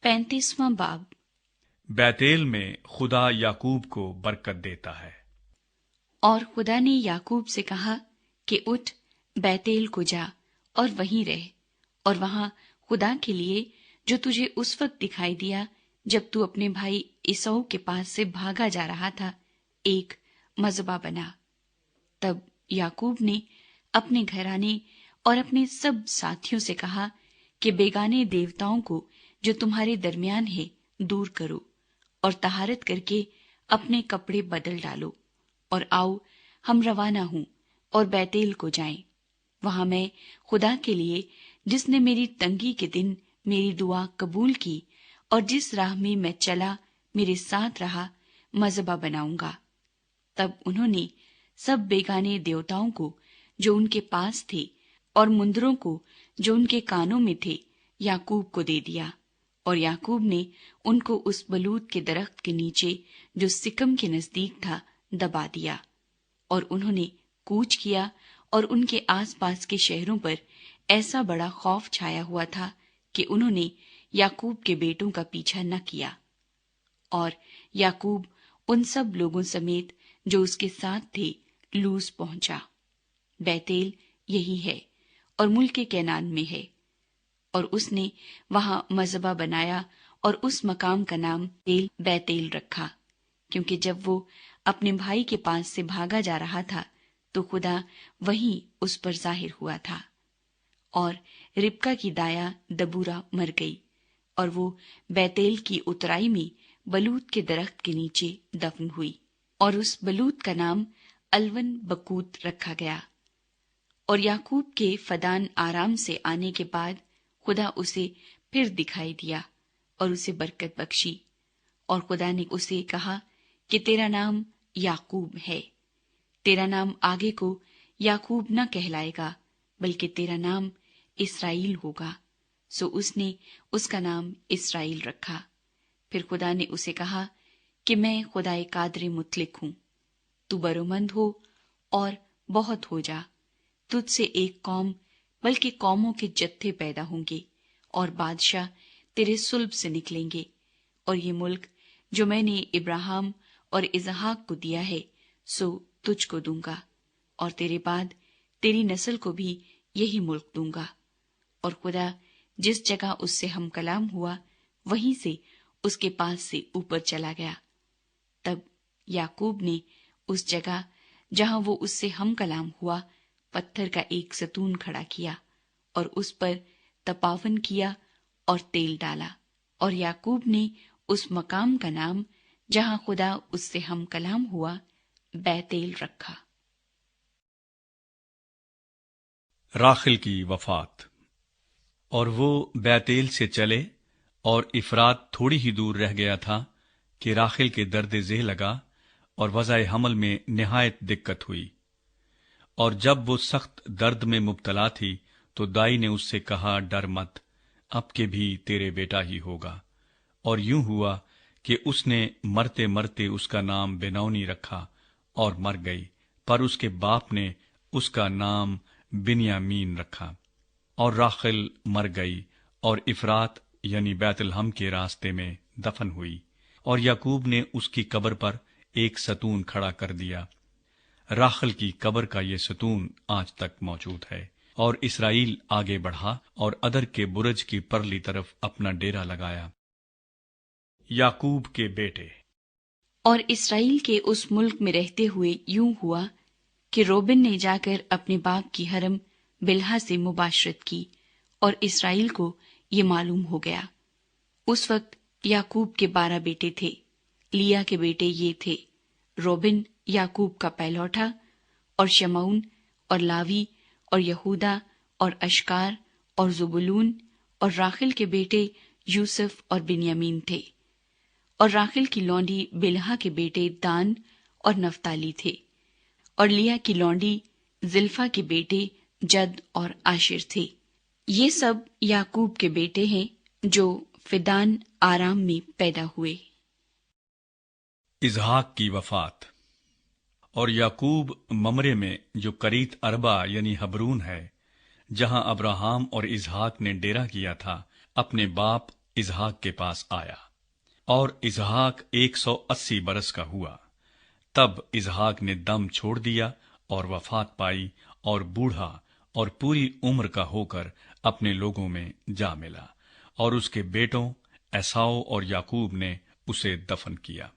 35वां बाब। बैतेल में खुदा याकूब को बरकत देता है। और खुदा ने याकूब से कहा कि उठ, बैतेल को जा और वहीं रह, और वहां खुदा के लिए जो तुझे उस वक्त दिखाई दिया जब तू अपने भाई इसौ के पास से भागा जा रहा था, एक मज़बा बना। तब याकूब ने अपने घराने और अपने सब साथियों से कहा कि बेगाने देवताओं को जो तुम्हारे दरमियान है दूर करो, और तहारत करके अपने कपड़े बदल डालो, और आओ हम रवाना हों और बैतेल को जाएं। वहां मैं खुदा के लिए, जिसने मेरी तंगी के दिन मेरी दुआ कबूल की और जिस राह में मैं चला मेरे साथ रहा, मज़बा बनाऊंगा। तब उन्होंने सब बेगाने देवताओं को जो उनके पास थे और मुंदरों को जो उनके कानों में थे याकूब को दे दिया, और याकूब ने उनको उस बलूत के दरख्त के नीचे जो सिकम के नजदीक था दबा दिया। और उन्होंने कूच किया, और उनके आसपास के शहरों पर ऐसा बड़ा खौफ छाया हुआ था कि उन्होंने याकूब के बेटों का पीछा न किया। और याकूब उन सब लोगों समेत जो उसके साथ थे लूज पहुंचा। बैतेल यही है और मुल्क कैनान में है। और उसने वहां मज़बा बनाया और उस मकाम का नाम तेल बैतेल रखा, क्योंकि जब वो अपने भाई के पास से भागा जा रहा था तो खुदा वहीं उस पर जाहिर हुआ था। और रिबका की दाया दबूरा मर गई, और वो बैतेल की उतराई में बलूत के दरख्त के नीचे दफन हुई, और उस बलूत का नाम अलवन बकूत रखा गया। और याकूब के फदान आराम से आने के बाद खुदा उसे फिर दिखाई दिया और उसे बरकत बख्शी। और खुदा ने उसे कहा कि तेरा नाम याकूब है, तेरा नाम आगे को याकूब न कहलाएगा, बल्कि तेरा नाम इस्राएल होगा। सो उसने उसका नाम इस्राएल रखा। फिर खुदा ने उसे कहा कि मैं खुदाए कादरे मुतलिक हूं, तू बरोमंद हो और बहुत हो जा। तुझसे एक कौम बल्कि कौमों के जत्थे पैदा होंगे, और बादशाह तेरे सुल्ब से निकलेंगे। और ये मुल्क जो मैंने इब्राहिम और इसहाक को दिया है, सो तुझको दूंगा, और तेरे बाद तेरी नस्ल को भी यही मुल्क दूंगा। और खुदा जिस जगह उससे हम कलाम हुआ वहीं से उसके पास से ऊपर चला गया। तब याकूब ने उस जगह जहां वो उससे हम कलाम हुआ पत्थर का एक सतून खड़ा किया, और उस पर तपावन किया और तेल डाला। और याकूब ने उस मकाम का नाम जहां खुदा उससे हम कलाम हुआ बैतेल रखा। राखिल की वफात। और वो बैतेल से चले, और इफरात थोड़ी ही दूर रह गया था कि राखिल के दर्द ज़ेह लगा और वज़ाए हमल में निहायत दिक्कत हुई। और जब वो सख्त दर्द में मुब्तला थी तो दाई ने उससे कहा, डर मत, अब के भी तेरे बेटा ही होगा। और यूं हुआ कि उसने मरते मरते उसका नाम बेनौनी रखा और मर गई, पर उसके बाप ने उसका नाम बिन्यामीन रखा। और राखिल मर गई और इफरात यानी बैतलहम के रास्ते में दफन हुई, और याकूब ने उसकी कब्र पर एक सतून खड़ा कर दिया। राखिल की कब्र का ये सतून आज तक मौजूद है। और इसराइल आगे बढ़ा और अदर के बुरज की परली तरफ अपना डेरा लगाया। याकूब के बेटे। और इसराइल के उस मुल्क में रहते हुए यूं हुआ कि रोबिन ने जाकर अपने बाप की हरम बिल्हा से मुबाशरत की, और इसराइल को ये मालूम हो गया। उस वक्त याकूब के 12 बेटे थे। लिया के बेटे ये थे, रोबिन याकूब का पहलौठा, और शमऊन और लावी और यहूदा और अशकार और जुबुलून। और राखिल के बेटे यूसुफ और बिन्यामीन थे। और राखिल की लौंडी बिल्हा के बेटे दान और नफ्ताली थे। और लिया की लौंडी जिल्फा के बेटे जद और आशिर थे। ये सब याकूब के बेटे हैं जो फिदान आराम में पैदा हुए। इजहाक की वफात। और याकूब ममरे में जो करीत अरबा यानी हबरून है, जहां अब्राहम और इजहाक ने डेरा किया था, अपने बाप اسحاق کے پاس آیا، اور اسحاق 180 برس کا ہوا۔ تب اسحاق نے دم چھوڑ دیا اور وفات پائی، اور بوڑھا اور پوری عمر کا ہو کر اپنے لوگوں میں جا ملا، اور اس کے بیٹوں عیساؤ اور یعقوب نے اسے دفن کیا۔